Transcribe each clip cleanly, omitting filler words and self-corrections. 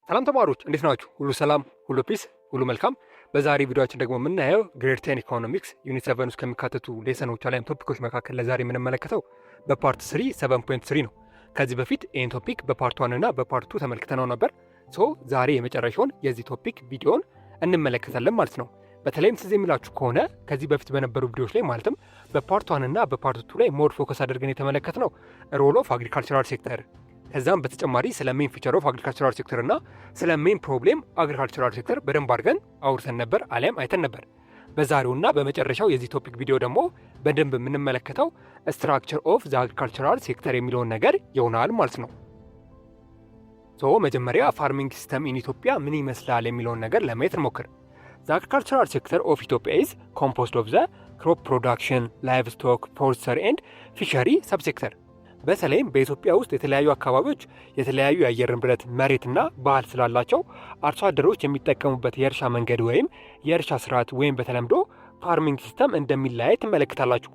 ሰላም ተማሪዎች እንዴት ናችሁ? ሁሉ ሰላም፣ ሁሉ ፒስ፣ ሁሉ መልካም። በዛሬ ቪዲዮአችን ደግሞ የምናየው ግሬድ 10 ኢኮኖሚክስ ዩኒት 7 ውስጥ ከሚካተቱ ሌሰኖች ላይ ቶፒኮች መካከል ለዛሬ የምንመለከተው በፓርት 3 7.3 ነው። ከዚህ በፊት ይህን ቶፒክ በፓርት 1 እና በፓርት 2 ተመልክተነው ነበር። ዛሬ የመጨረሻውን የዚህ ቶፒክ ቪዲዮን እንመለከታለን ማለት ነው። በተለይም ትዝ የሚላችሁ ከሆነ ከዚህ በፊት በነበሩ ቪዲዮዎች ላይ ማለትም በፓርት 1 እና በፓርት 2 ላይ ሞር ፎከስ አድርገን የተመለከትነው ሮል ኦፍ አግሪካልቸራል ሴክተር፣ ከዛም በተጨማሪ ስለ ሜን ፊቸር ኦፍ አግሪካልቸራል ሴክተር እና ስለ ሜን ፕሮብሌም አግሪካልቸራል ሴክተር በደንብ አድርገን አውርተን ነበር አሊያም አይተን ነበር። በዛሬውና በመጨረሻው የዚህ ቶፒክ ቪዲዮ ደግሞ በደንብ የምንመለከተው ስትራክቸር ኦፍ ዘ አግሪካልቸራል ሴክተር የሚለውን ነገር ይሆናል ማለት ነው። መጀመሪያ ፋርሚንግ ሲስተም ኢን ኢትዮጵያ ምን ይመስላል የሚለውን ነገር ለማየት እንሞክር። ዘ አግሪካልቸራል ሴክተር ኦፍ ኢትዮጵያ ኢዝ ኮምፖዝድ ኦፍ ዘ ክሮፕ ፕሮዳክሽን፣ ላይቭ ስቶክ፣ ፎረስተሪ ኤንድ ፊሸሪ ሰብሴክተር። በተለይም በኢትዮጵያ ውስጥ የተለያዩ አካባቢዎች የተለያዩ የአየር ንብረት፣ መሬትና ባህል ስላላቸው አርሶ አደሮች የሚጠቀሙበት የእርሻ መንገድ ወይም የእርሻ ስርዓት ወይም በተለምዶ ፋርሚንግ ሲስተም እንደሚለያይ ትመለከታላችሁ።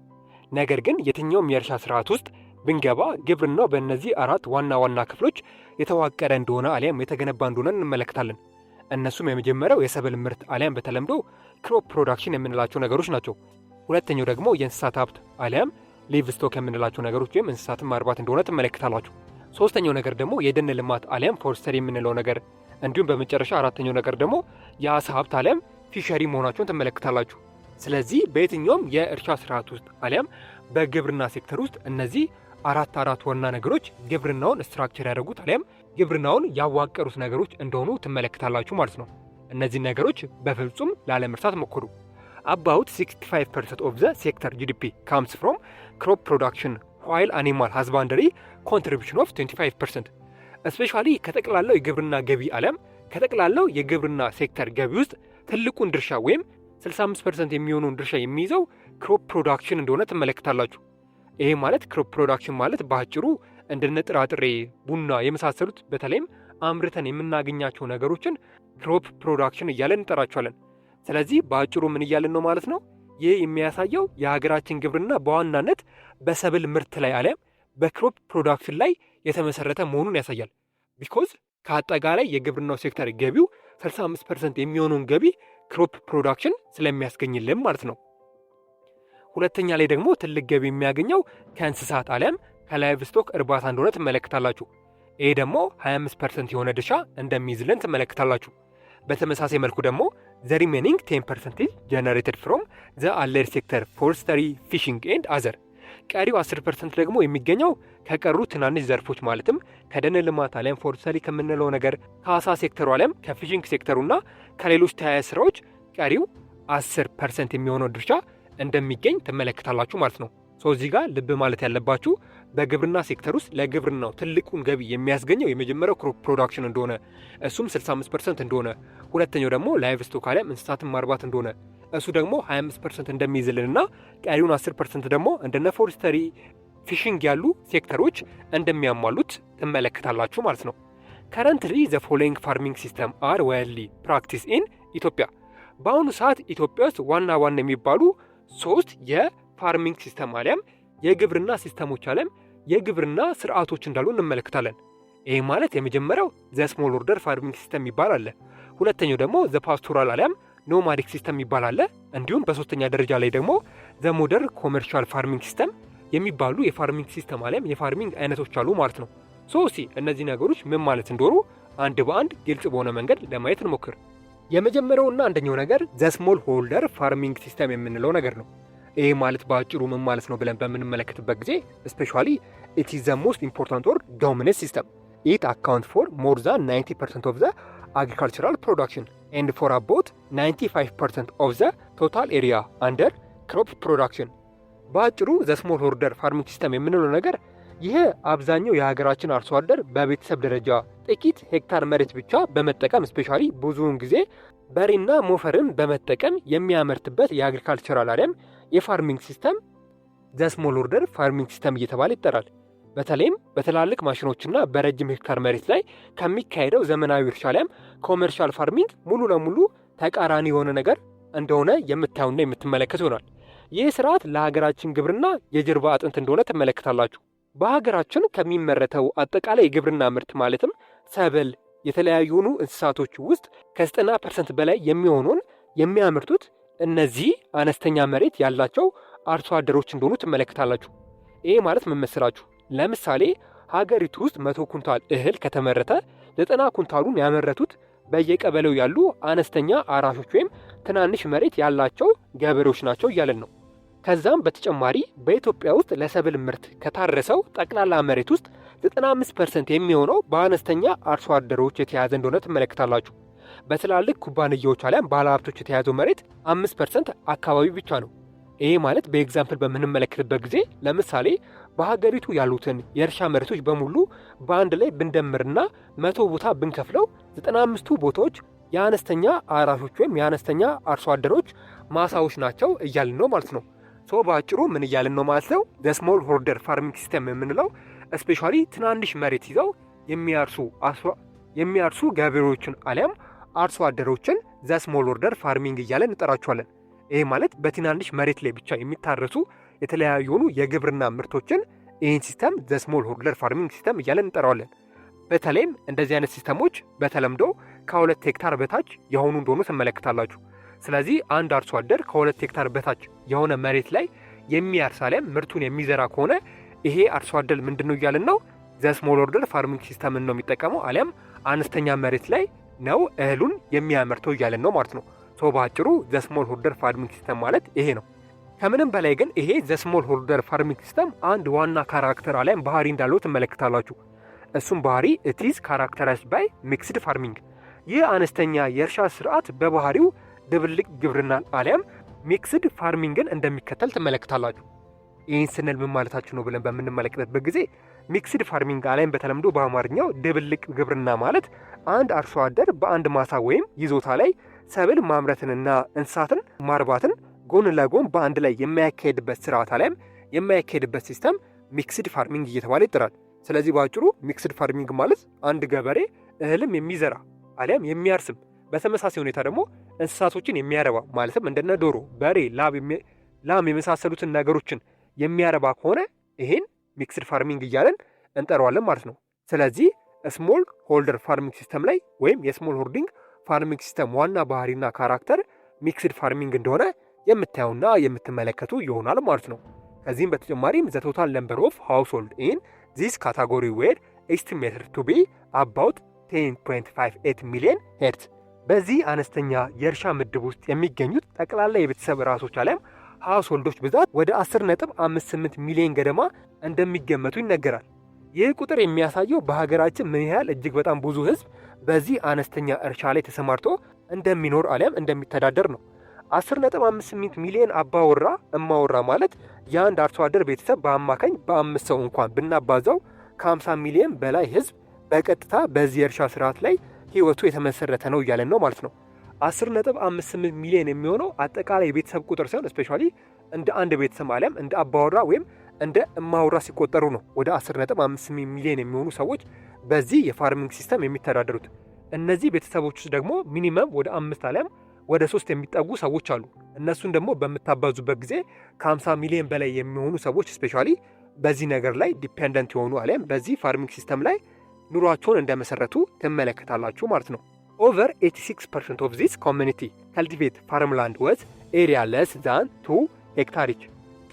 ነገር ግን የትኛውም የእርሻ ስርዓት ውስጥ ብንገባ ግብርናው በእነዚህ አራት ዋና ዋና ክፍሎች የተዋቀረ እንደሆነ አሊያም የተገነባ እንደሆነ እንመለከታለን። እነሱም የመጀመሪያው የሰብል ምርት አሊያም በተለምዶ ክሮፕ ፕሮዳክሽን የምንላቸው ነገሮች ናቸው። ሁለተኛው ደግሞ የእንስሳት ሀብት አሊያም ሊቭ ስቶክ የምንላቸው ነገሮች ወይም እንስሳትን ማርባት እንደሆነ ትመለከታላችሁ። ሶስተኛው ነገር ደግሞ የደን ልማት አሊያም ፎረስተሪ የምንለው ነገር፣ እንዲሁም በመጨረሻ አራተኛው ነገር ደግሞ የአሳ ሀብት አሊያም ፊሸሪ መሆናቸውን ትመለከታላችሁ። ስለዚህ በየትኛውም የእርሻ ስርዓት ውስጥ አሊያም በግብርና ሴክተር ውስጥ እነዚህ አራት ዋና ነገሮች ግብርናውን ስትራክቸር ያደረጉት አሊያም ግብርናውን ያዋቀሩት ነገሮች እንደሆኑ ትመለከታላችሁ ማለት ነው። እነዚህ ነገሮች በፍጹም ላለመርሳት ሞክሩ። About 65% of the sector GDP comes from crop production, while animal husbandry contribution of 25%. Especially ከጠቅላላው የግብርና ገቢ አለም ከጠቅላላው የግብርና ሴክተር ገቢ ውስጥ ትልቁን ድርሻ ወይም 65% የሚሆነውን ድርሻ የሚይዘው ክሮፕ ፕሮዳክሽን እንደሆነ ትመለከታላችሁ። ይሄ ማለት ክሮፕ ፕሮዳክሽን ማለት በአጭሩ እንደነ ጥራጥሬ፣ ቡና የመሳሰሉት በተለይም አምርተን የምናገኛቸው ነገሮችን ክሮፕ ፕሮዳክሽን እያለን እንጠራቸዋለን። ስለዚህ በአጭሩ ምን እያልን ነው ማለት ነው? ይህ የሚያሳየው የሀገራችን ግብርና በዋናነት በሰብል ምርት ላይ አሊያም በክሮፕ ፕሮዳክሽን ላይ የተመሰረተ መሆኑን ያሳያል። ቢኮዝ ከአጠቃላይ የግብርናው ሴክተር ገቢው 65% የሚሆነውን ገቢ ክሮፕ ፕሮዳክሽን ስለሚያስገኝልን ማለት ነው። ሁለተኛ ላይ ደግሞ ትልቅ ገቢ የሚያገኘው ከእንስሳት አሊያም ከላይቭ ስቶክ እርባታ እንደሆነ ትመለከታላችሁ። ይሄ ደግሞ 25% የሆነ ድርሻ እንደሚይዝልን ትመለከታላችሁ። በተመሳሳይ መልኩ ደግሞ the remaining 10% is generated from the allied sector, forestry, fishing and other። ቀሪው 10% ደግሞ የሚገኘው ከቀሩ ትናንሽ ዘርፎች ማለትም ከደን ልማት አሊያም ፎረስተሪ ከምንለው ነገር፣ ከአሳ ሴክተሩ አሊያም ከፊሽንግ ሴክተሩና ከሌሎች ተያያዥ ስራዎች ቀሪው 10% የሚሆነው ድርሻ እንደሚገኝ ትመለከታላችሁ ማለት ነው። እዚህ ጋር ልብ ማለት ያለባችሁ በግብርና ሴክተር ውስጥ ለግብርናው ትልቁን ገቢ የሚያስገኘው የመጀመሪያው ክሮፕ ፕሮዳክሽን እንደሆነ፣ እሱም 65% እንደሆነ፣ ሁለተኛው ደግሞ ላይቭ ስቶክ አሊያም እንስሳትን ማርባት እንደሆነ፣ እሱ ደግሞ 25% እንደሚይዝልንና ቀሪውን 10% ደግሞ እንደነ ፎረስተሪ፣ ፊሽንግ ያሉ ሴክተሮች እንደሚያሟሉት ትመለከታላችሁ ማለት ነው። ከረንትሊ ዘ ፎሎዊንግ ፋርሚንግ ሲስተም አር ዋይድሊ ፕራክቲስ ኢን ኢትዮጵያ። በአሁኑ ሰዓት ኢትዮጵያ ውስጥ ዋና የሚባሉ 3 የፋርሚንግ ሲስተም አሊያም የግብርና ሲስተሞች አለም የግብርና ስርዓቶች እንዳሉ እንመለከታለን። ይሄ ማለት የመጀመሪያው ዘ ስሞል ኦርደር ፋርሚንግ ሲስተም ይባላል። ሁለተኛው ደግሞ ዘ ፓስቶራል አሊያም ኖማዲክ ሲስተም ይባላል። እንዲሁም በሶስተኛ ደረጃ ላይ ደግሞ ዘ ሞደርን ኮመርሻል ፋርሚንግ ሲስተም የሚባሉ የፋርሚንግ ሲስተም አሊያም የፋርሚንግ አይነቶች አሉ ማለት ነው። እነዚህ ነገሮች ምን ማለት እንደሆኑ አንድ በአንድ ግልጽ በሆነ መንገድ ለማየት እንሞክር። የመጀመሪያውና አንደኛው ነገር ዘ ስሞል ሆልደር ፋርሚንግ ሲስተም የምንለው ነገር ነው። ይሄ ማለት በአጭሩ ምን ማለት ነው ብለን በምንመለከትበት ጊዜ ስፔሻሊ ኢት ኢዝ ዘ ሞስት ኢምፖርታንት ኦር ዶሚነንት ሲስተም። ኢት አካውንት ፎር ሞር ዛን 90% ኦፍ ዘ አግሪካልቸራል ፕሮዳክሽን ኤንድ ፎር አባውት 95% ኦፍ ዘ ቶታል ኤሪያ አንደር ክሮፕ ፕሮዳክሽን። በአጭሩ ዘ ስሞል ሆልደር ፋርሚንግ ሲስተም የምንለው ነገር ይሄ አብዛኛው የሀገራችን አርሶ አደር በቤተሰብ ደረጃ ጥቂት ሄክታር መሬት ብቻ በመጠቀም ስፔሻሊ ብዙውን ጊዜ በሬና ሞፈርን በመጠቀም የሚያመርትበት የአግሪካልቸራል አሊያም የፋርሚንግ ሲስተም ዘ ስሞል ኦርደር ፋርሚንግ ሲስተም እየተባለ ይጠራል። በተለይም በትላልቅ ማሽኖችና በረጅም ሄክታር መሬት ላይ ከሚካሄደው ዘመናዊ እርሻ አሊያም ኮመርሻል ፋርሚንግ ሙሉ ለሙሉ ተቃራኒ የሆነ ነገር እንደሆነ የምታዩና የምትመለከቱ ይሆናል። ይህ ስርዓት ለሀገራችን ግብርና የጀርባ አጥንት እንደሆነ ትመለከታላችሁ። በሀገራችን ከሚመረተው አጠቃላይ የግብርና ምርት ማለትም ሰብል፣ የተለያዩ እንስሳቶች ውስጥ ከ90% በላይ የሚሆኑን የሚያመርቱት እነዚህ አነስተኛ መሬት ያላቸው አርሶ አደሮች እንደሆኑ ትመለከታላችሁ። ይሄ ማለት ምን መሰላችሁ? ለምሳሌ ሀገሪቱ ውስጥ 100 ኩንታል እህል ከተመረተ 90 ኩንታሉን ያመረቱት በየቀበሌው ያሉ አነስተኛ አራሾች ወይም ትናንሽ መሬት ያላቸው ገበሬዎች ናቸው እያለን ነው። ከዛም በተጨማሪ በኢትዮጵያ ውስጥ ለሰብል ምርት ከታረሰው ጠቅላላ መሬት ውስጥ 95% የሚሆነው በአነስተኛ አርሶ አደሮች የተያዘ እንደሆነ ትመለከታላችሁ። በትላልቅ ኩባንያዎች አሊያም ባለሀብቶች የተያዘው መሬት 5% አካባቢ ብቻ ነው። ይሄ ማለት በኤግዛምፕል በምንመለከትበት ጊዜ ለምሳሌ በሀገሪቱ ያሉትን የእርሻ መሬቶች በሙሉ በአንድ ላይ ብንደምርና 100 ቦታ ብንከፍለው 95ቱ ቦታዎች የአነስተኛ አራሾች ወይም የአነስተኛ አርሶ አደሮች ማሳዎች ናቸው እያልን ነው ማለት ነው። በአጭሩ ምን እያልን ነው ማለት ነው? ስሞል ሆልደር ፋርሚንግ ሲስተም የምንለው ስፔሻሊ ትናንሽ መሬት ይዘው የሚያርሱ ገበሬዎችን አሊያም አርሶ አደሮችን ስሞል ሆልደር ፋርሚንግ እያለን እንጠራቸዋለን። ይሄ ማለት በትናንሽ መሬት ላይ ብቻ የሚታረሱ የተለያዩ የግብርና ምርቶችን ይህን ሲስተም ስሞል ሆልደር ፋርሚንግ ሲስተም እያለን እንጠራዋለን። በተለይም እንደዚህ አይነት ሲስተሞች በተለምዶ ከ2 ሄክታር በታች የሆኑ እንደሆኑ ትመለከታላችሁ። ስለዚህ አንድ አርሶ አደር ከ2 ሄክታር በታች የሆነ መሬት ላይ የሚያርስ አሊያም ምርቱን የሚዘራ ከሆነ ይሄ አርሶ አደር ምንድነው እያለን ነው? ስሞል ሆልደር ፋርሚንግ ሲስተምን ነው የሚጠቀመው አሊያም አነስተኛ መሬት ላይ ነው እህሉን የሚያመርተው እያለን ነው ማለት ነው። በአጭሩ ስሞል ሆልደር ፋርሚንግ ሲስተም ማለት ይሄ ነው። ከምንም በላይ ግን ይሄ ስሞል ሆልደር ፋርሚንግ ሲስተም አንድ ዋና ካራክተር አሊያም ባህሪ እንዳለው ትመለከታላችሁ። እሱም ባህሪ ኢትስ ካራክተራይዝድ ባይ ሚክስድ ፋርሚንግ። ይህ አነስተኛ የእርሻ ስርዓት በባህሪው ድብልቅ ግብርናን አሊያም ሚክስድ ፋርሚንግን እንደሚከተል ትመለከታላችሁ። ይህን ስንል ምን ማለታችሁ ነው ብለን በምንመለከትበት ጊዜ ሚክስድ ፋርሚንግ አሊያም በተለምዶ በአማርኛው ድብልቅ ግብርና ማለት አንድ አርሶ አደር በአንድ ማሳ ወይም ይዞታ ላይ ሰብል ማምረትንና እንስሳትን ማርባትን ጎን ለጎን በአንድ ላይ የሚያካሄድበት ስርዓት አሊያም የሚያካሄድበት ሲስተም ሚክስድ ፋርሚንግ እየተባለ ይጠራል። ስለዚህ በአጭሩ ሚክስድ ፋርሚንግ ማለት አንድ ገበሬ እህልም የሚዘራ አሊያም የሚያርስም በተመሳሳይ ሁኔታ ደግሞ እንስሳቶችን የሚያረባ ማለትም እንደነ ዶሮ፣ በሬ፣ ላም የመሳሰሉትን ነገሮችን የሚያረባ ከሆነ ይሄን ሚክስድ ፋርሚንግ እያለን እንጠራዋለን ማለት ነው። ስለዚህ ስሞል ሆልደር ፋርሚንግ ሲስተም ላይ ወይም የስሞል ሆልዲንግ ፋርሚንግ ሲስተም ዋና ባህሪና ካራክተር ሚክስድ ፋርሚንግ እንደሆነ የምታዩና የምትመለከቱ ይሆናል ማለት ነው። ከዚህም በተጨማሪም ዘ ቶታል ነምበር ኦፍ ሃውስሆልድ ኢን ዚስ ካታጎሪ ዌር ኤስቲሜትድ ቱ ቢ አባውት 10.58 ሚሊዮን ሄርትዝ። በዚህ አነስተኛ የእርሻ ምድብ ውስጥ የሚገኙት ጠቅላላ የቤተሰብ ራሶች አሊያም ሃውስሆልዶች ብዛት ወደ 10.58 ሚሊዮን ገደማ እንደሚገመቱ ይነገራል። ይህ ቁጥር የሚያሳየው በሀገራችን ምን ያህል እጅግ በጣም ብዙ ህዝብ በዚህ አነስተኛ እርሻ ላይ ተሰማርቶ እንደሚኖር አሊያም እንደሚተዳደር ነው። 10.58 ሚሊዮን አባወራ እማወራ ማለት የአንድ አርሶ አደር ቤተሰብ በአማካኝ በ5 ሰው እንኳን ብናባዛው ከ50 ሚሊዮን በላይ ህዝብ በቀጥታ በዚህ የእርሻ ስርዓት ላይ ህይወቱ የተመሰረተ ነው እያለን ነው ማለት ነው። 10.58 ሚሊዮን የሚሆነው አጠቃላይ የቤተሰብ ቁጥር ሲሆን ስፔሻሊ እንደ አንድ ቤተሰብ አሊያም እንደ አባወራ ወይም እንደ እማወራ ሲቆጠሩ ነው ወደ 10.58 ሚሊዮን የሚሆኑ ሰዎች በዚህ የፋርሚንግ ሲስተም የሚተዳደሩት። እነዚህ ቤተሰቦች ውስጥ ደግሞ ሚኒመም ወደ 5 አሊያም ወደ 3 የሚጠጉ ሰዎች አሉ። እነሱን ደግሞ በምታባዙበት ጊዜ ከ50 ሚሊዮን በላይ የሚሆኑ ሰዎች ስፔሻሊ በዚህ ነገር ላይ ዲፔንደንት የሆኑ አሊያም በዚህ ፋርሚንግ ሲስተም ላይ ኑሯቸውን እንደመሰረቱ ትመለከታላችሁ ማለት ነው። ኦቨር 86% ኦፍ ዚስ ኮሚኒቲ ከልቲቬት ፋርምላንድ ወዝ ኤሪያ ለስ ዛን 2 ሄክታሪች።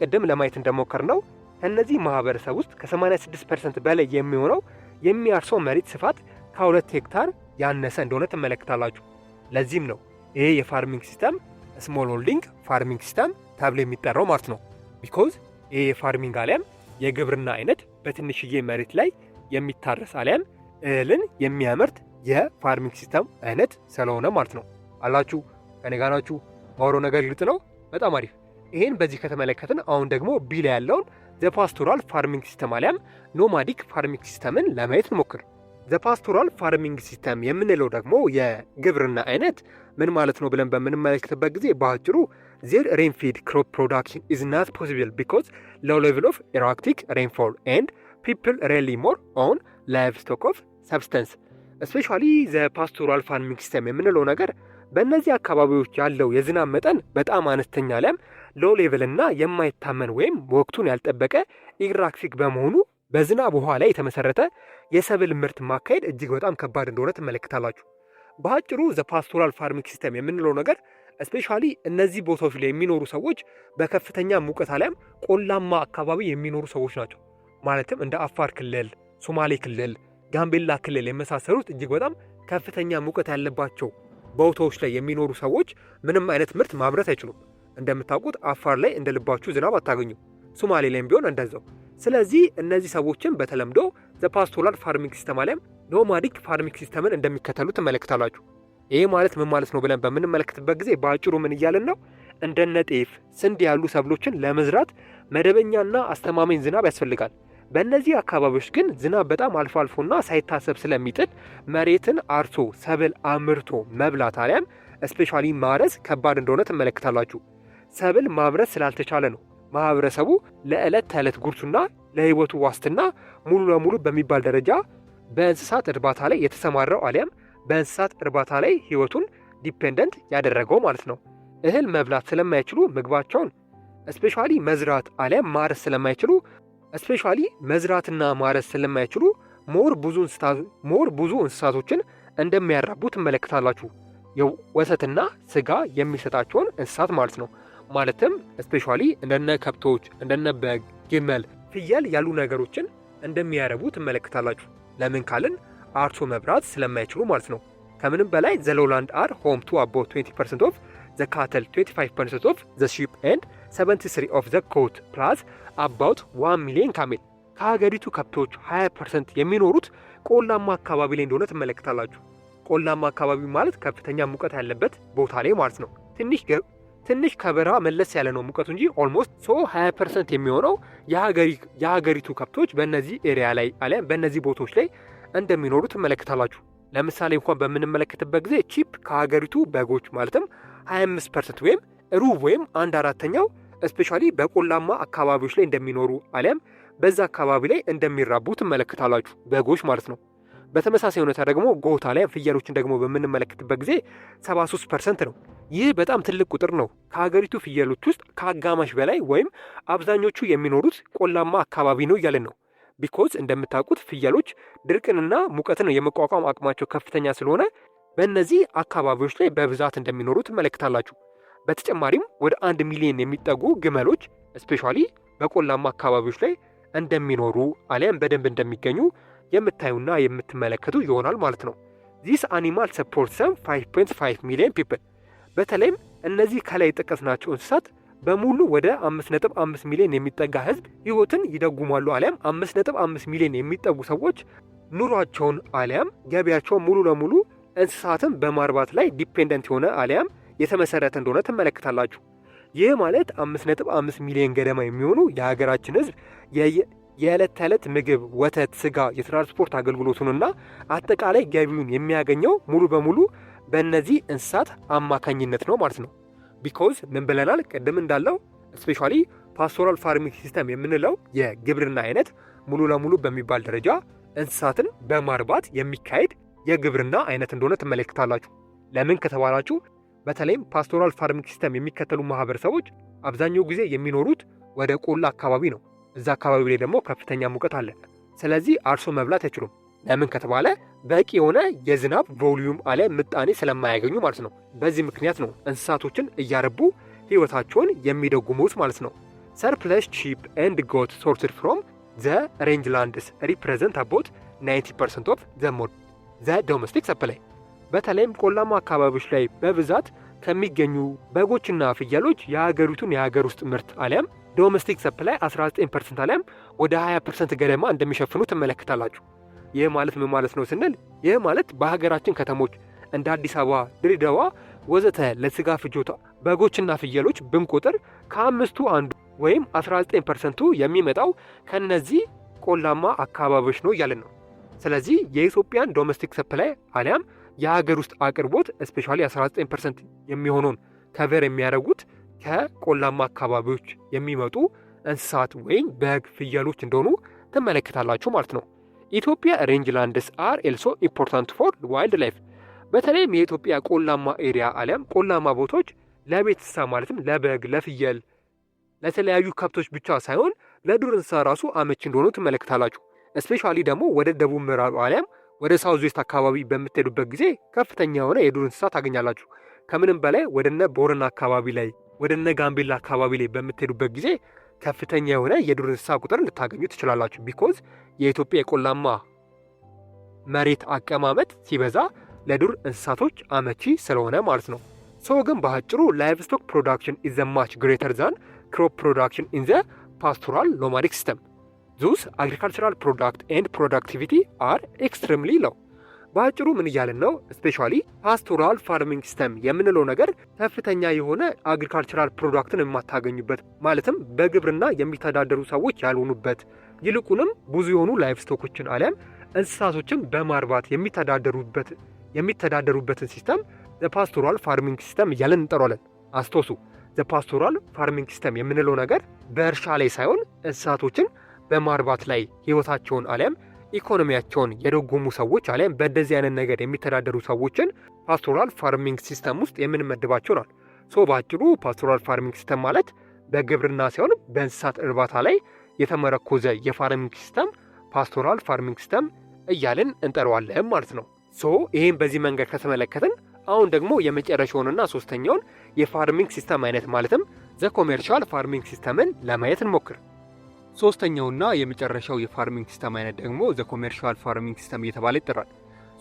ቅድም ለማየት እንደሞከር ነው ከእነዚህ ማህበረሰብ ውስጥ ከ86% በላይ የሚሆነው የሚያርሰው መሬት ስፋት ከ2 ሄክታር ያነሰ እንደሆነ ትመለከታላችሁ። ለዚህም ነው ይሄ የፋርሚንግ ሲስተም ስሞል ሆልዲንግ ፋርሚንግ ሲስተም ተብሎ የሚጠራው ማለት ነው። ቢኮዝ ይሄ የፋርሚንግ አሊያም የግብርና አይነት በትንሽዬ መሬት ላይ የሚታረስ አሊያም እህልን የሚያመርት የፋርሚንግ ሲስተም አይነት ስለሆነ ማለት ነው። አላችሁ ከኔ ጋር ናችሁ? ማውራው ነገር ግልጽ ነው? በጣም አሪፍ። ይሄን በዚህ ከተመለከትን አሁን ደግሞ ቢ ላይ ያለውን ዘ ፓስቶራል ፋርሚንግ ሲስተም አሊያም ኖማዲክ ፋርሚንግ ሲስተምን ለማየት እንሞክር። ዘ ፓስቶራል ፋርሚንግ ሲስተም የምንለው ደግሞ የግብርና አይነት ምን ማለት ነው ብለን በምንመለከትበት ጊዜ በአጭሩ ዜር ሬንፊድ ክሮፕ ፕሮዳክሽን ኢዝ ናት ፖሲብል ቢኮዝ ሎው ሌቭል ኦፍ ኤራክቲክ ሬንፎል ኤንድ ፒፕል ሬሊ ሞር ኦን ላይቭ ስቶክ ኦፍ ሰብስተንስ። ስፔሻሊ ዘ ፓስቶራል ፋርሚንግ ሲስተም የምንለው ነገር በእነዚህ አካባቢዎች ያለው የዝናብ መጠን በጣም አነስተኛ ላይም ሎው ሌቭል እና የማይታመን ወይም ወቅቱን ያልጠበቀ ኢራክቲክ በመሆኑ በዝናብ ውሃ ላይ የተመሰረተ የሰብል ምርት ማካሄድ እጅግ በጣም ከባድ እንደሆነ ትመለከታላችሁ። በአጭሩ ዘ ፓስቶራል ፋርሚንግ ሲስተም የምንለው ነገር እስፔሻሊ እነዚህ ቦታዎች ላይ የሚኖሩ ሰዎች በከፍተኛ ሙቀት አሊያም ቆላማ አካባቢ የሚኖሩ ሰዎች ናቸው። ማለትም እንደ አፋር ክልል፣ ሶማሌ ክልል፣ ጋምቤላ ክልል የመሳሰሉት እጅግ በጣም ከፍተኛ ሙቀት ያለባቸው ቦታዎች ላይ የሚኖሩ ሰዎች ምንም አይነት ምርት ማምረት አይችሉም። እንደምታውቁት አፋር ላይ እንደ ልባችሁ ዝናብ አታገኙም። ሶማሌ ላይም ቢሆን እንደዛው። ስለዚህ እነዚህ ሰዎችን በተለምዶ ዘ ፓስቶራል ፋርሚንግ ሲስተም አሊያም ኖማዲክ ፋርሚንግ ሲስተምን እንደሚከተሉ ትመለከታላችሁ። ይሄ ማለት ምን ማለት ነው ብለን በምንመለከትበት ጊዜ በአጭሩ ምን እያልን ነው? እንደነ ጤፍ፣ ስንዴ ያሉ ሰብሎችን ለመዝራት መደበኛና አስተማማኝ ዝናብ ያስፈልጋል። በእነዚህ አካባቢዎች ግን ዝናብ በጣም አልፎ አልፎና ሳይታሰብ ስለሚጥል መሬትን አርሶ ሰብል አምርቶ መብላት አሊያም እስፔሻሊ ማረስ ከባድ እንደሆነ ትመለከታላችሁ። ሰብል ማምረት ስላልተቻለ ነው ማህበረሰቡ ለዕለት ተዕለት ጉርሱና ለህይወቱ ዋስትና ሙሉ ለሙሉ በሚባል ደረጃ በእንስሳት እርባታ ላይ የተሰማራው አሊያም በእንስሳት እርባታ ላይ ህይወቱን ዲፔንደንት ያደረገው ማለት ነው። እህል መብላት ስለማይችሉ ምግባቸውን እስፔሻሊ መዝራትና ማረስ ስለማይችሉ ሞር ብዙ እንስሳቶችን እንደሚያራቡ ትመለከታላችሁ። የወተትና ስጋ የሚሰጣቸውን እንስሳት ማለት ነው። ማለትም እስፔሻሊ እንደነ ከብቶች፣ እንደነ በግ፣ ግመል፣ ፍየል ያሉ ነገሮችን እንደሚያረቡ ትመለከታላችሁ። ለምን ካልን አርሶ መብራት ስለማይችሉ ማለት ነው። ከምንም በላይ ዘ ሎውላንድ አር ሆም ቱ አባውት 20% ኦፍ ዘ ካተል፣ 25% ኦፍ ዘ ሺፕ ኤንድ 73 ኦፍ ዘ ኮት ፕላስ አባውት 1 ሚሊዮን ካሜል። ከሀገሪቱ ከብቶች 20% የሚኖሩት ቆላማ አካባቢ ላይ እንደሆነ ትመለከታላችሁ። ቆላማ አካባቢ ማለት ከፍተኛ ሙቀት ያለበት ቦታ ላይ ማለት ነው። ትንሽ ከበረሃ መለስ ያለ ነው ሙቀቱ እንጂ ኦልሞስት 20% የሚሆነው የሀገሪቱ ከብቶች በእነዚህ ኤሪያ ላይ አሊያም በእነዚህ ቦታዎች ላይ እንደሚኖሩ ትመለከታላችሁ። ለምሳሌ እንኳን በምንመለከትበት ጊዜ ቺፕ ከሀገሪቱ በጎች ማለትም 25% ወይም ሩብ ወይም 1/4ኛው እስፔሻሊ በቆላማ አካባቢዎች ላይ እንደሚኖሩ አሊያም በዛ አካባቢ ላይ እንደሚራቡ ትመለከታላችሁ፣ በጎች ማለት ነው። በተመሳሳይ ሁኔታ ደግሞ ጎታ ላይ ፍየሎችን ደግሞ በምንመለከትበት ጊዜ 73% ነው። ይህ በጣም ትልቅ ቁጥር ነው። ከሀገሪቱ ፍየሎች ውስጥ ከአጋማሽ በላይ ወይም አብዛኞቹ የሚኖሩት ቆላማ አካባቢ ነው እያለን ነው። ቢኮዝ እንደምታውቁት ፍየሎች ድርቅንና ሙቀትን የመቋቋም አቅማቸው ከፍተኛ ስለሆነ በእነዚህ አካባቢዎች ላይ በብዛት እንደሚኖሩ ትመለከታላችሁ። በተጨማሪም ወደ 1 ሚሊዮን የሚጠጉ ግመሎች እስፔሻሊ በቆላማ አካባቢዎች ላይ እንደሚኖሩ አሊያም በደንብ እንደሚገኙ የምታዩና የምትመለከቱ ይሆናል ማለት ነው። ዚስ አኒማል ሰፖርት ሰም 5.5 ሚሊዮን ፒፕል። በተለይም እነዚህ ከላይ የጠቀስናቸው እንስሳት በሙሉ ወደ 5.5 ሚሊዮን የሚጠጋ ህዝብ ህይወትን ይደጉማሉ። አሊያም 5.5 ሚሊዮን የሚጠጉ ሰዎች ኑሯቸውን አሊያም ገቢያቸውን ሙሉ ለሙሉ እንስሳትን በማርባት ላይ ዲፔንደንት የሆነ አሊያም የተመሰረተ እንደሆነ ትመለከታላችሁ። ይህ ማለት 5.5 ሚሊዮን ገደማ የሚሆኑ የሀገራችን ህዝብ የዕለት ተዕለት ምግብ፣ ወተት፣ ስጋ፣ የትራንስፖርት አገልግሎቱንና አጠቃላይ ገቢውን የሚያገኘው ሙሉ በሙሉ በእነዚህ እንስሳት አማካኝነት ነው ማለት ነው። ቢኮዝ ምን ብለናል ቅድም እንዳለው ስፔሻሊ ፓስቶራል ፋርሚንግ ሲስተም የምንለው የግብርና አይነት ሙሉ ለሙሉ በሚባል ደረጃ እንስሳትን በማርባት የሚካሄድ የግብርና አይነት እንደሆነ ትመለከታላችሁ። ለምን ከተባላችሁ በተለይም ፓስቶራል ፋርሚንግ ሲስተም የሚከተሉ ማህበረሰቦች አብዛኛው ጊዜ የሚኖሩት ወደ ቆላ አካባቢ ነው። እዛ አካባቢ ላይ ደግሞ ከፍተኛ ሙቀት አለ። ስለዚህ አርሶ መብላት አይችሉም። ለምን ከተባለ በቂ የሆነ የዝናብ ቮሊዩም አለ ምጣኔ ስለማያገኙ ማለት ነው። በዚህ ምክንያት ነው እንስሳቶችን እያረቡ ህይወታቸውን የሚደጉሙት ማለት ነው። ሰርፕለስ ሺፕ ኤንድ ጎት ሶርትድ ፍሮም ዘ ሬንጅላንድስ ሪፕሬዘንት አባውት 90% ኦፍ ዘ ዶሜስቲክ ሰፕላይ። በተለይም ቆላማ አካባቢዎች ላይ በብዛት ከሚገኙ በጎችና ፍየሎች የሀገሪቱን የሀገር ውስጥ ምርት አሊያም ዶሜስቲክ ሰፕላይ 19% አሊያም ወደ 20% ገደማ እንደሚሸፍኑ ትመለከታላችሁ። ይህ ማለት ምን ማለት ነው ስንል ይህ ማለት በሀገራችን ከተሞች እንደ አዲስ አበባ፣ ድሬዳዋ ወዘተ ለስጋ ፍጆታ በጎችና ፍየሎች ብንቆጥር ከአምስቱ አንዱ ወይም 19%ቱ የሚመጣው ከነዚህ ቆላማ አካባቢዎች ነው እያለን ነው። ስለዚህ የኢትዮጵያን ዶሜስቲክ ሰፕላይ አሊያም የሀገር ውስጥ አቅርቦት ስፔሻሊ 19% የሚሆነውን ከቨር የሚያደርጉት ከቆላማ አካባቢዎች የሚመጡ እንስሳት ወይም በግ፣ ፍየሎች እንደሆኑ ትመለከታላችሁ ማለት ነው። ኢትዮጵያ ሬንጅላንድስ አር ኤልሶ ኢምፖርታንት ፎር ዋይልድ ላይፍ። በተለይም የኢትዮጵያ ቆላማ ኤሪያ አሊያም ቆላማ ቦታዎች ለቤት እንስሳ ማለትም ለበግ፣ ለፍየል፣ ለተለያዩ ከብቶች ብቻ ሳይሆን ለዱር እንስሳ ራሱ አመቺ እንደሆኑ ትመለከታላችሁ። እስፔሻሊ ደግሞ ወደ ደቡብ ምዕራብ አሊያም ወደ ሳውዝ ዌስት አካባቢ በምትሄዱበት ጊዜ ከፍተኛ የሆነ የዱር እንስሳ ታገኛላችሁ። ከምንም በላይ ወደነ ቦረና አካባቢ ላይ ወደነ ጋምቤላ አካባቢ ላይ በምትሄዱበት ጊዜ ከፍተኛ የሆነ የዱር እንስሳ ቁጥር ልታገኙ ትችላላችሁ። ቢኮዝ የኢትዮጵያ የቆላማ መሬት አቀማመጥ ሲበዛ ለዱር እንስሳቶች አመቺ ስለሆነ ማለት ነው። ሶ ግን በአጭሩ ላይቭ ስቶክ ፕሮዳክሽን ኢዝ ዘ ማች ግሬተር ዛን ክሮፕ ፕሮዳክሽን ኢን ዘ ፓስቶራል ኖማዲክ ሲስተም ዙስ አግሪካልቸራል ፕሮዳክት ኤንድ ፕሮዳክቲቪቲ አር ኤክስትሪምሊ ሎው። በአጭሩ ምን እያልን ነው? ስፔሻሊ ፓስቶራል ፋርሚንግ ሲስተም የምንለው ነገር ከፍተኛ የሆነ አግሪካልቸራል ፕሮዳክትን የማታገኙበት ማለትም በግብርና የሚተዳደሩ ሰዎች ያልሆኑበት ይልቁንም ብዙ የሆኑ ላይቭ ስቶኮችን አሊያም እንስሳቶችን በማርባት የሚተዳደሩበትን ሲስተም ፓስቶራል ፋርሚንግ ሲስተም እያለን እንጠራለን። አስታውሱ፣ ፓስቶራል ፋርሚንግ ሲስተም የምንለው ነገር በእርሻ ላይ ሳይሆን እንስሳቶችን በማርባት ላይ ህይወታቸውን አሊያም ኢኮኖሚያቸውን የደጎሙ ሰዎች አሊያም በእንደዚህ አይነት ነገር የሚተዳደሩ ሰዎችን ፓስቶራል ፋርሚንግ ሲስተም ውስጥ የምንመድባቸው ናል። ሶ በአጭሩ ፓስቶራል ፋርሚንግ ሲስተም ማለት በግብርና ሳይሆን በእንስሳት እርባታ ላይ የተመረኮዘ የፋርሚንግ ሲስተም ፓስቶራል ፋርሚንግ ሲስተም እያልን እንጠራዋለን ማለት ነው። ሶ ይህም በዚህ መንገድ ከተመለከትን አሁን ደግሞ የመጨረሻውንና ሶስተኛውን የፋርሚንግ ሲስተም አይነት ማለትም ዘ ኮሜርሻል ፋርሚንግ ሲስተምን ለማየት እንሞክር። ሶስተኛውና የመጨረሻው የፋርሚንግ ሲስተም አይነት ደግሞ ዘ ኮሜርሻል ፋርሚንግ ሲስተም እየተባለ ይጠራል።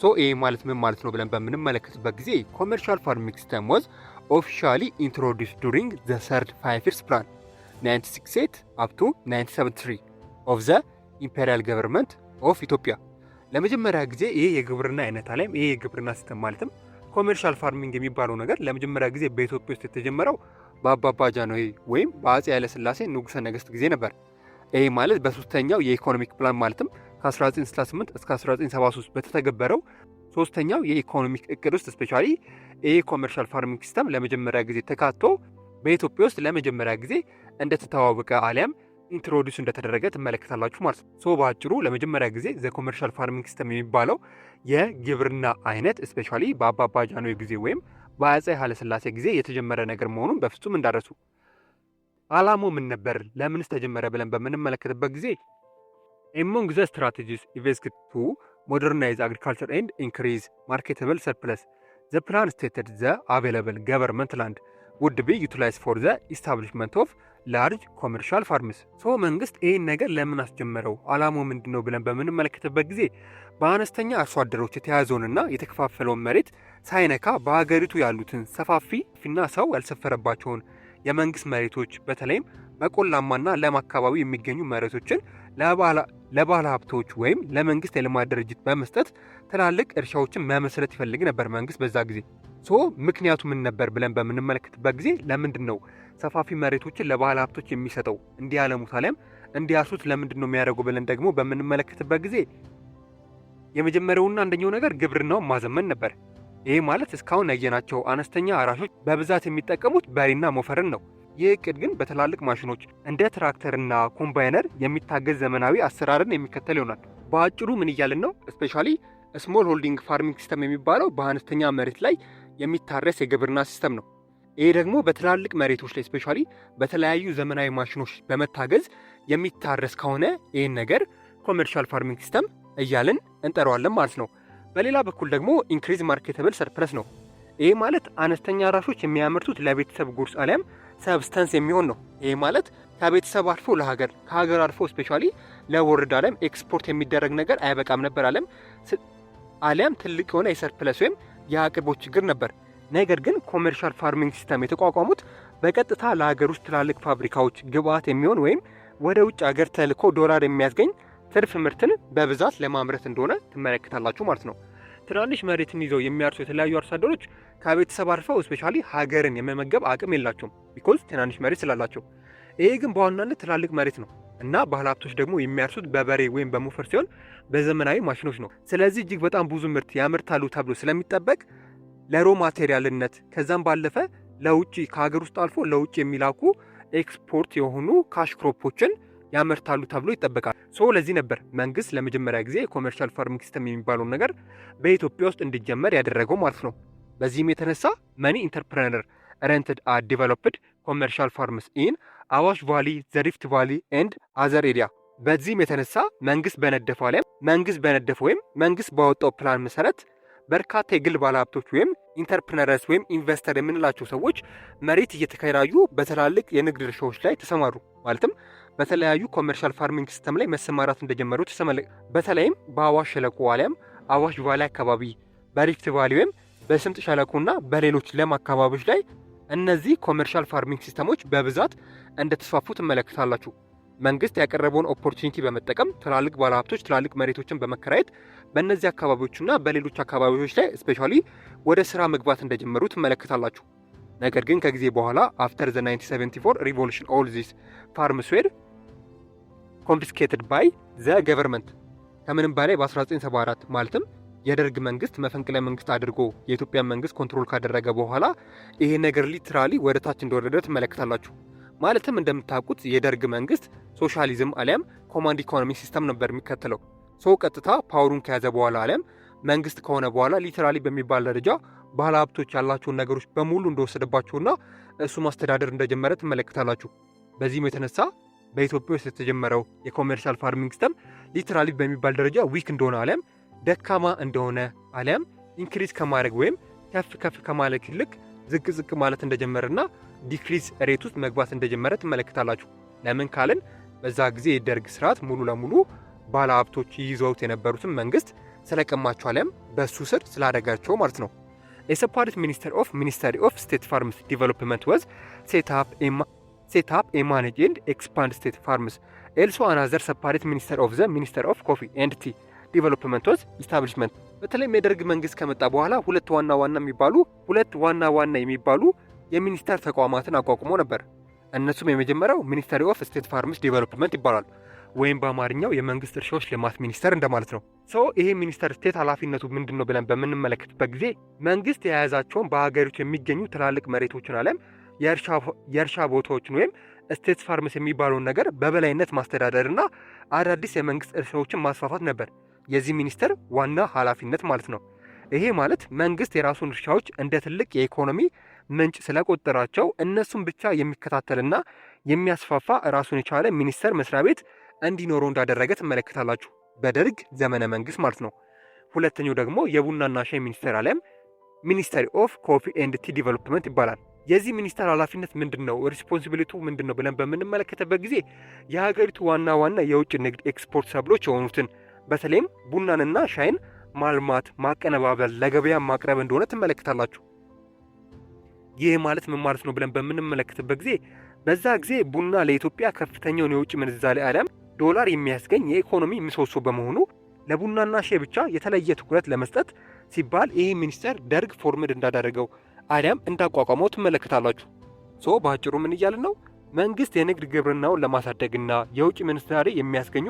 ሶ ይህ ማለት ምን ማለት ነው ብለን በምንመለከትበት ጊዜ ኮሜርሻል ፋርሚንግ ሲስተም ዋዝ ኦፊሻሊ ኢንትሮዲውስድ ዱሪንግ ዘ ሰርድ 5 years ፕላን 1968 አፕ ቱ 1973 ኦፍ ዘ ኢምፔሪያል ገቨርንመንት ኦፍ ኢትዮጵያ። ለመጀመሪያ ጊዜ ይህ የግብርና አይነት አለም ይህ የግብርና ሲስተም ማለትም ኮሜርሻል ፋርሚንግ የሚባለው ነገር ለመጀመሪያ ጊዜ በኢትዮጵያ ውስጥ የተጀመረው በአባባ ጃንሆይ ወይም በአፄ ኃይለሥላሴ ንጉሠ ነገሥት ጊዜ ነበር። ይህ ማለት በሶስተኛው የኢኮኖሚክ ፕላን ማለትም ከ1968 እስከ 1973 በተተገበረው ሶስተኛው የኢኮኖሚክ እቅድ ውስጥ ስፔሻሊ ይህ ኮሜርሻል ፋርሚንግ ሲስተም ለመጀመሪያ ጊዜ ተካቶ በኢትዮጵያ ውስጥ ለመጀመሪያ ጊዜ እንደተተዋወቀ አሊያም ኢንትሮዲውስ እንደተደረገ ትመለከታላችሁ ማለት ነው። ሶ በአጭሩ ለመጀመሪያ ጊዜ ዘ ኮሜርሻል ፋርሚንግ ሲስተም የሚባለው የግብርና አይነት ስፔሻሊ በአባባ ጃንሆይ ጊዜ ወይም በአፄ ኃይለሥላሴ ጊዜ የተጀመረ ነገር መሆኑን በፍጹም እንዳረሱ። አላማው ምን ነበር? ለምንስ ተጀመረ ብለን በምንመለከትበት ጊዜ ኤሞንግ ዘ ስትራቴጂስ ኢንቨስትድ ቱ ሞደርናይዝ አግሪካልቸር ኤንድ ኢንክሪዝ ማርኬተብል ሰርፕለስ ዘ ፕላን ስቴትድ ዘ አቬለብል ገቨርንመንት ላንድ ውድ ቢ ዩቲላይዝ ፎር ዘ ኢስታብሊሽመንት ኦፍ ላርጅ ኮሜርሻል ፋርምስ። ሶ መንግስት ይህን ነገር ለምን አስጀመረው? አላማው ምንድን ነው ብለን በምንመለከትበት ጊዜ በአነስተኛ አርሶ አደሮች የተያዘውንና የተከፋፈለውን መሬት ሳይነካ በሀገሪቱ ያሉትን ሰፋፊና ሰው ያልሰፈረባቸውን የመንግስት መሬቶች በተለይም በቆላማና ለም አካባቢ የሚገኙ መሬቶችን ለባለ ሀብቶች ወይም ለመንግስት የልማት ድርጅት በመስጠት ትላልቅ እርሻዎችን መመስረት ይፈልግ ነበር መንግስት በዛ ጊዜ። ሶ ምክንያቱ ምን ነበር ብለን በምንመለከትበት ጊዜ ለምንድን ነው ሰፋፊ መሬቶችን ለባለ ሀብቶች የሚሰጠው? እንዲያለሙት አሊያም እንዲያርሱት ለምንድን ነው የሚያደርጉ ብለን ደግሞ በምንመለከትበት ጊዜ የመጀመሪያውና አንደኛው ነገር ግብርናውን ማዘመን ነበር። ይህ ማለት እስካሁን ያየናቸው አነስተኛ አራሾች በብዛት የሚጠቀሙት በሬና ሞፈርን ነው። ይህ እቅድ ግን በትላልቅ ማሽኖች እንደ ትራክተርና ኮምባይነር የሚታገዝ ዘመናዊ አሰራርን የሚከተል ይሆናል። በአጭሩ ምን እያልን ነው? ስፔሻሊ ስሞል ሆልዲንግ ፋርሚንግ ሲስተም የሚባለው በአነስተኛ መሬት ላይ የሚታረስ የግብርና ሲስተም ነው። ይህ ደግሞ በትላልቅ መሬቶች ላይ ስፔሻሊ በተለያዩ ዘመናዊ ማሽኖች በመታገዝ የሚታረስ ከሆነ ይህን ነገር ኮሜርሻል ፋርሚንግ ሲስተም እያልን እንጠራዋለን ማለት ነው። በሌላ በኩል ደግሞ ኢንክሪዝ ማርኬተብል ሰርፕለስ ነው። ይህ ማለት አነስተኛ አራሾች የሚያመርቱት ለቤተሰብ ጉርስ አሊያም ሰብስተንስ የሚሆን ነው። ይህ ማለት ከቤተሰብ አልፎ ለሀገር ከሀገር አልፎ ስፔሻሊ ለወርድ አለም ኤክስፖርት የሚደረግ ነገር አይበቃም ነበር አሊያም ትልቅ የሆነ የሰርፕለስ ወይም የአቅርቦት ችግር ነበር። ነገር ግን ኮሜርሻል ፋርሚንግ ሲስተም የተቋቋሙት በቀጥታ ለሀገር ውስጥ ትላልቅ ፋብሪካዎች ግብአት የሚሆን ወይም ወደ ውጭ ሀገር ተልኮ ዶላር የሚያስገኝ ትርፍ ምርትን በብዛት ለማምረት እንደሆነ ትመለከታላችሁ ማለት ነው። ትናንሽ መሬትን ይዘው የሚያርሱ የተለያዩ አርሶ አደሮች ከቤተሰብ አልፈው ስፔሻሊ ሀገርን የመመገብ አቅም የላቸውም ቢኮዝ ትናንሽ መሬት ስላላቸው። ይሄ ግን በዋናነት ትላልቅ መሬት ነው እና ባለሀብቶች ደግሞ የሚያርሱት በበሬ ወይም በሞፈር ሲሆን በዘመናዊ ማሽኖች ነው። ስለዚህ እጅግ በጣም ብዙ ምርት ያመርታሉ ተብሎ ስለሚጠበቅ ለሮ ማቴሪያልነት ከዛም ባለፈ ለውጭ ከሀገር ውስጥ አልፎ ለውጭ የሚላኩ ኤክስፖርት የሆኑ ካሽ ክሮፖችን ያመርታሉ ተብሎ ይጠበቃል። ሶ ለዚህ ነበር መንግስት ለመጀመሪያ ጊዜ ኮሜርሻል ፋርሚንግ ሲስተም የሚባለውን ነገር በኢትዮጵያ ውስጥ እንዲጀመር ያደረገው ማለት ነው። በዚህም የተነሳ መኒ ኢንተርፕረነር ረንትድ አር ዲቨሎፕድ ኮሜርሻል ፋርምስ ኢን አዋሽ ቫሊ፣ ዘሪፍት ቫሊ ኤንድ አዘር ኤሪያ። በዚህም የተነሳ መንግስት በነደፈው ወይም መንግስት ባወጣው ፕላን መሰረት በርካታ የግል ባለሀብቶች ወይም ኢንተርፕረነርስ ወይም ኢንቨስተር የምንላቸው ሰዎች መሬት እየተከራዩ በትላልቅ የንግድ እርሻዎች ላይ ተሰማሩ። ማለትም በተለያዩ ኮመርሻል ፋርሚንግ ሲስተም ላይ መሰማራት እንደጀመሩ በተለይም በአዋሽ ሸለቆ አሊያም አዋሽ ቫሊ አካባቢ፣ በሪፍት ቫሊ ወይም በስምጥ ሸለቆና በሌሎች ለም አካባቢዎች ላይ እነዚህ ኮመርሻል ፋርሚንግ ሲስተሞች በብዛት እንደተስፋፉ ትመለከታላችሁ። መንግስት ያቀረበውን ኦፖርቹኒቲ በመጠቀም ትላልቅ ባለሀብቶች ትላልቅ መሬቶችን በመከራየት በእነዚህ አካባቢዎችና በሌሎች አካባቢዎች ላይ ስፔሻሊ ወደ ስራ መግባት እንደጀመሩ ትመለከታላችሁ። ነገር ግን ከጊዜ በኋላ አፍተር ዘ 1974 ሪቮሉሽን ኦል ዚስ ፋርምስ ዌር ኮንፊስኬትድ ባይ ዘ ገቨርንመንት። ከምንም በላይ በ1974 ማለትም የደርግ መንግስት መፈንቅለ መንግስት አድርጎ የኢትዮጵያን መንግስት ኮንትሮል ካደረገ በኋላ ይሄ ነገር ሊትራሊ ወደ ታች እንደወረደ ትመለከታላችሁ። ማለትም እንደምታውቁት የደርግ መንግስት ሶሻሊዝም አሊያም ኮማንድ ኢኮኖሚ ሲስተም ነበር የሚከተለው። ሰው ቀጥታ ፓወሩን ከያዘ በኋላ አሊያም መንግስት ከሆነ በኋላ ሊትራሊ በሚባል ደረጃ ባለሀብቶች ያላቸውን ነገሮች በሙሉ እንደወሰደባቸውና እሱ ማስተዳደር እንደጀመረ ትመለከታላችሁ። በዚህም የተነሳ በኢትዮጵያ ውስጥ የተጀመረው የኮሜርሻል ፋርሚንግ ሲስተም ሊትራሊ በሚባል ደረጃ ዊክ እንደሆነ አሊያም ደካማ እንደሆነ አሊያም ኢንክሪዝ ከማድረግ ወይም ከፍ ከማለት ይልቅ ዝቅ ማለት እንደጀመረና ዲክሪዝ ሬት ውስጥ መግባት እንደጀመረ ትመለከታላችሁ። ለምን ካልን በዛ ጊዜ የደርግ ስርዓት ሙሉ ለሙሉ ባለሀብቶች ይዘውት የነበሩትን መንግስት ስለቀማቸው አሊያም በሱ ስር ስላደረጋቸው ማለት ነው። የሰፓሬት ሚኒስተሪ ኦፍ ስቴት ፋርምስ ዲቨሎፕመንት ወዝ ሴት አፕ ኤ ማኔጅ ኤንድ ኤክስፓንድ ስቴት ፋርምስ ኤልሶ አናዘር ሰፓሬት ሚኒስተር ኦፍ ዘ ሚኒስተር ኦፍ ኮፊ ኤንድ ቲ ዲቨሎፕመንት ወዝ ኢስታብሊሽመንት። በተለይም የደርግ መንግስት ከመጣ በኋላ ሁለት ዋና የሚባሉ የሚኒስተር ተቋማትን አቋቁሞ ነበር። እነሱም የመጀመሪያው ሚኒስተሪ ኦፍ ስቴት ፋርምስ ዲቨሎፕመንት ይባላል፣ ወይም በአማርኛው የመንግስት እርሻዎች ልማት ሚኒስተር እንደማለት ነው። ይሄ ሚኒስተር ስቴት ኃላፊነቱ ምንድን ነው ብለን በምንመለከትበት ጊዜ መንግስት የያዛቸውን በሀገሪቱ የሚገኙ ትላልቅ መሬቶችን አለም የእርሻ ቦታዎችን ወይም ስቴት ፋርምስ የሚባለውን ነገር በበላይነት ማስተዳደርና አዳዲስ የመንግስት እርሻዎችን ማስፋፋት ነበር የዚህ ሚኒስተር ዋና ኃላፊነት ማለት ነው። ይሄ ማለት መንግስት የራሱን እርሻዎች እንደ ትልቅ የኢኮኖሚ ምንጭ ስለቆጠራቸው እነሱን ብቻ የሚከታተልና የሚያስፋፋ ራሱን የቻለ ሚኒስተር መስሪያ ቤት እንዲኖረው እንዳደረገ ትመለከታላችሁ፣ በደርግ ዘመነ መንግስት ማለት ነው። ሁለተኛው ደግሞ የቡናና ሻይ ሚኒስተር አለም ሚኒስተሪ ኦፍ ኮፊ ኤንድ ቲ ዲቨሎፕመንት ይባላል። የዚህ ሚኒስተር ኃላፊነት ምንድን ነው፣ ሪስፖንሲቢሊቲው ምንድን ነው ብለን በምንመለከትበት ጊዜ የሀገሪቱ ዋና የውጭ ንግድ ኤክስፖርት ሰብሎች የሆኑትን በተለይም ቡናንና ሻይን ማልማት፣ ማቀነባበል፣ ለገበያ ማቅረብ እንደሆነ ትመለከታላችሁ። ይህ ማለት ምን ማለት ነው ብለን በምንመለከትበት ጊዜ በዛ ጊዜ ቡና ለኢትዮጵያ ከፍተኛውን የውጭ ምንዛሬ አሊያም ዶላር የሚያስገኝ የኢኮኖሚ ምሰሶ በመሆኑ ለቡናና ሻይ ብቻ የተለየ ትኩረት ለመስጠት ሲባል ይህ ሚኒስተር ደርግ ፎርምድ እንዳደረገው አሊያም እንዳቋቋመው ትመለከታላችሁ። በአጭሩ ምን እያልን ነው? መንግስት የንግድ ግብርናውን ለማሳደግና የውጭ ምንዛሬ የሚያስገኙ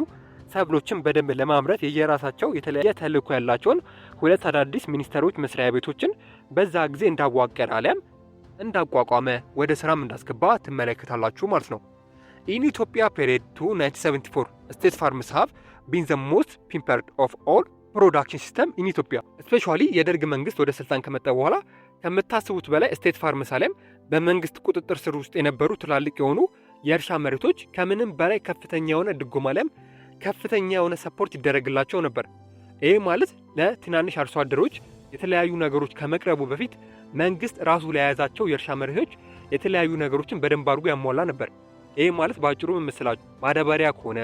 ሰብሎችን በደንብ ለማምረት የየራሳቸው የተለያየ ተልዕኮ ያላቸውን ሁለት አዳዲስ ሚኒስተሮች መስሪያ ቤቶችን በዛ ጊዜ እንዳዋቀረ አሊያም እንዳቋቋመ ወደ ስራም እንዳስገባ ትመለከታላችሁ ማለት ነው። ኢን ኢትዮጵያ ፔሪድ ቱ 1974 ስቴት ፋርምስ ሃቭ ቢን ዘ ሞስት ፒምፐርድ ኦፍ ኦል ፕሮዳክሽን ሲስተም ኢን ኢትዮጵያ። ስፔሻሊ የደርግ መንግስት ወደ ስልጣን ከመጣ በኋላ ከምታስቡት በላይ ስቴት ፋርምስ አሊያም በመንግስት ቁጥጥር ስር ውስጥ የነበሩ ትላልቅ የሆኑ የእርሻ መሬቶች ከምንም በላይ ከፍተኛ የሆነ ድጎማ አሊያም ከፍተኛ የሆነ ሰፖርት ይደረግላቸው ነበር። ይህ ማለት ለትናንሽ አርሶ አደሮች የተለያዩ ነገሮች ከመቅረቡ በፊት መንግስት ራሱ ለያዛቸው የእርሻ መሬቶች የተለያዩ ነገሮችን በደንብ አድርጎ ያሟላ ነበር። ይህ ማለት በአጭሩ መመስላችሁ ማዳበሪያ ከሆነ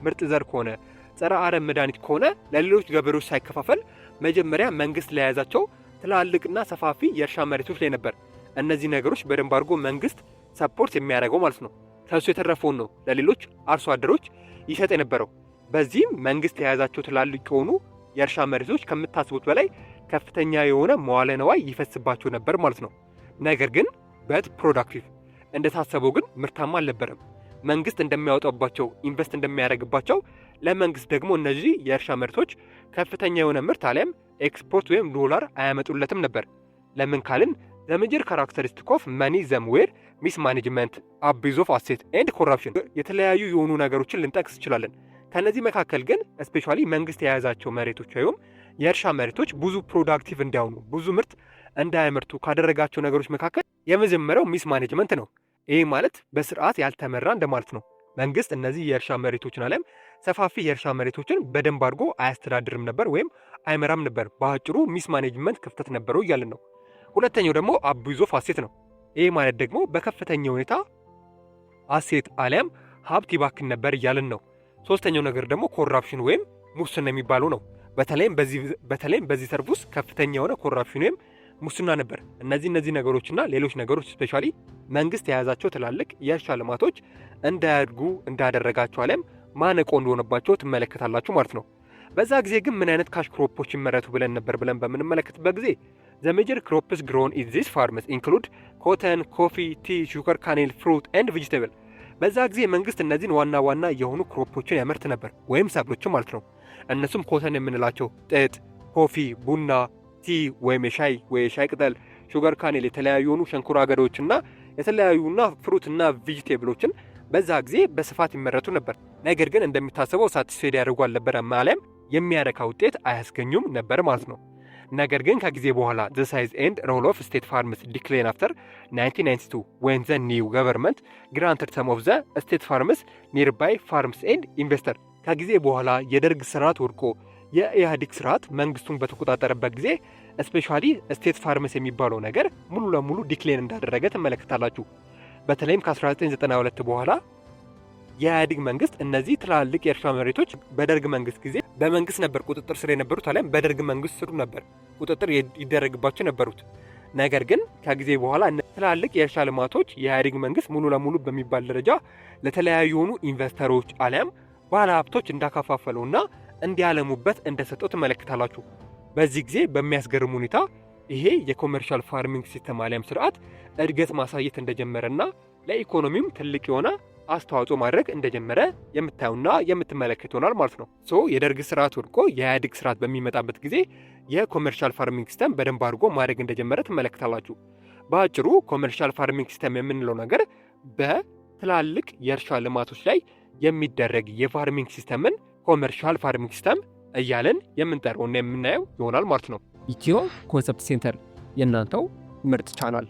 ምርጥ ዘር ከሆነ ጸረ አረም መድኃኒት ከሆነ ለሌሎች ገበሬዎች ሳይከፋፈል መጀመሪያ መንግስት ለያዛቸው ትላልቅና ሰፋፊ የእርሻ መሬቶች ላይ ነበር እነዚህ ነገሮች በደንብ አድርጎ መንግስት ሰፖርት የሚያደርገው ማለት ነው። ከሱ የተረፈውን ነው ለሌሎች አርሶ አደሮች ይሰጥ የነበረው። በዚህም መንግስት የያዛቸው ትላልቅ የሆኑ የእርሻ መሬቶች ከምታስቡት በላይ ከፍተኛ የሆነ መዋለ ነዋይ ይፈስባቸው ነበር ማለት ነው። ነገር ግን በት ፕሮዳክቲቭ እንደታሰበው ግን ምርታማ አልነበረም። መንግስት እንደሚያወጣባቸው ኢንቨስት እንደሚያደርግባቸው ለመንግስት ደግሞ እነዚህ የእርሻ መሬቶች ከፍተኛ የሆነ ምርት አሊያም ኤክስፖርት ወይም ዶላር አያመጡለትም ነበር። ለምን ካልን ዘመጀር ካራክተሪስቲክ ኦፍ መኒ ዘምዌር ሚስ ማኔጅመንት አቢዝ ኦፍ አሴት ኤንድ ኮራፕሽን የተለያዩ የሆኑ ነገሮችን ልንጠቅስ እንችላለን። ከነዚህ መካከል ግን ስፔሻሊ መንግስት የያዛቸው መሬቶች ወይም የእርሻ መሬቶች ብዙ ፕሮዳክቲቭ እንዳይሆኑ ብዙ ምርት እንዳያመርቱ ካደረጋቸው ነገሮች መካከል የመጀመሪያው ሚስ ማኔጅመንት ነው። ይህ ማለት በስርዓት ያልተመራ እንደማለት ነው። መንግስት እነዚህ የእርሻ መሬቶችን አለም ሰፋፊ የእርሻ መሬቶችን በደንብ አድርጎ አያስተዳድርም ነበር ወይም አይመራም ነበር። በአጭሩ ሚስ ማኔጅመንት ክፍተት ነበረው እያልን ነው። ሁለተኛው ደግሞ አቢዩዝ ኦፍ አሴት ነው። ይህ ማለት ደግሞ በከፍተኛ ሁኔታ አሴት አሊያም ሀብት ይባክን ነበር እያልን ነው። ሶስተኛው ነገር ደግሞ ኮራፕሽን ወይም ሙስና የሚባለው ነው። በተለይም በዚህ ዘርፍ ውስጥ ከፍተኛ የሆነ ኮራፕሽን ወይም ሙስና ነበር። እነዚህ ነገሮችና ሌሎች ነገሮች ስፔሻሊ መንግስት የያዛቸው ትላልቅ የእርሻ ልማቶች እንዳያድጉ እንዳደረጋቸው አሊያም ማነቆ እንደሆነባቸው ትመለከታላችሁ ማለት ነው። በዛ ጊዜ ግን ምን አይነት ካሽ ክሮፖች ይመረቱ ብለን በምንመለከትበት ጊዜ ዘ ሜጀር ክሮፕስ ግሮን ኢን ዚስ ፋርምስ ኢንክሉድ ኮተን፣ ኮፊ፣ ቲ፣ ሹገር ካኔል፣ ፍሩት ኤንድ ቬጂቴብል። በዛ ጊዜ መንግስት እነዚህን ዋና ዋና የሆኑ ክሮፖችን ያመርት ነበር ወይም ሰብሎችን ማለት ነው። እነሱም ኮተን የምንላቸው ጥጥ፣ ኮፊ ቡና፣ ቲ ወይም የሻይ ቅጠል፣ ሹገር ካኔል የተለያዩ የሆኑ ሸንኮራ አገዳዎችና የተለያዩና ፍሩትና ቬጂቴብሎችን በዛ ጊዜ በስፋት ይመረቱ ነበር። ነገር ግን እንደሚታሰበው ሳቲስፋይድ ያደርጉ አልነበረም ማለትም የሚያረካ ውጤት አያስገኙም ነበር ማለት ነው። ነገር ግን ከጊዜ በኋላ the size and role of state farms declined after 1992 when the new government granted some of the state farms nearby farms and investors። ከጊዜ በኋላ የደርግ ስርዓት ወድቆ የኢህአዴግ ስርዓት መንግስቱን በተቆጣጠረበት ጊዜ ስፔሻሊ ስቴት ፋርምስ የሚባለው ነገር ሙሉ ለሙሉ ዲክሌን እንዳደረገ ትመለከታላችሁ። በተለይም ከ1992 በኋላ የኢህአዴግ መንግስት እነዚህ ትላልቅ የእርሻ መሬቶች በደርግ መንግስት ጊዜ በመንግስት ነበር ቁጥጥር ስር የነበሩት አሊያም በደርግ መንግስት ስር ነበር ቁጥጥር ይደረግባቸው ነበሩት። ነገር ግን ከጊዜ በኋላ ትላልቅ የእርሻ ልማቶች የኢህአዴግ መንግስት ሙሉ ለሙሉ በሚባል ደረጃ ለተለያዩ የሆኑ ኢንቨስተሮች አሊያም ባለሀብቶች እንዳከፋፈለውና እንዲያለሙበት እንደሰጠው ትመለከታላችሁ። በዚህ ጊዜ በሚያስገርም ሁኔታ ይሄ የኮመርሻል ፋርሚንግ ሲስተም አሊያም ስርዓት እድገት ማሳየት እንደጀመረና ለኢኮኖሚም ትልቅ የሆነ አስተዋጽኦ ማድረግ እንደጀመረ የምታዩና የምትመለከቱ ይሆናል ማለት ነው። የደርግ ስርዓት ወድቆ የኢህአዴግ ስርዓት በሚመጣበት ጊዜ የኮመርሻል ፋርሚንግ ሲስተም በደንብ አድርጎ ማድረግ እንደጀመረ ትመለከታላችሁ። በአጭሩ ኮመርሻል ፋርሚንግ ሲስተም የምንለው ነገር በትላልቅ የእርሻ ልማቶች ላይ የሚደረግ የፋርሚንግ ሲስተምን ኮመርሻል ፋርሚንግ ሲስተም እያለን የምንጠራውና የምናየው ይሆናል ማለት ነው። ኢትዮ ኮንሰፕት ሴንተር የእናንተው ምርጥ ቻናል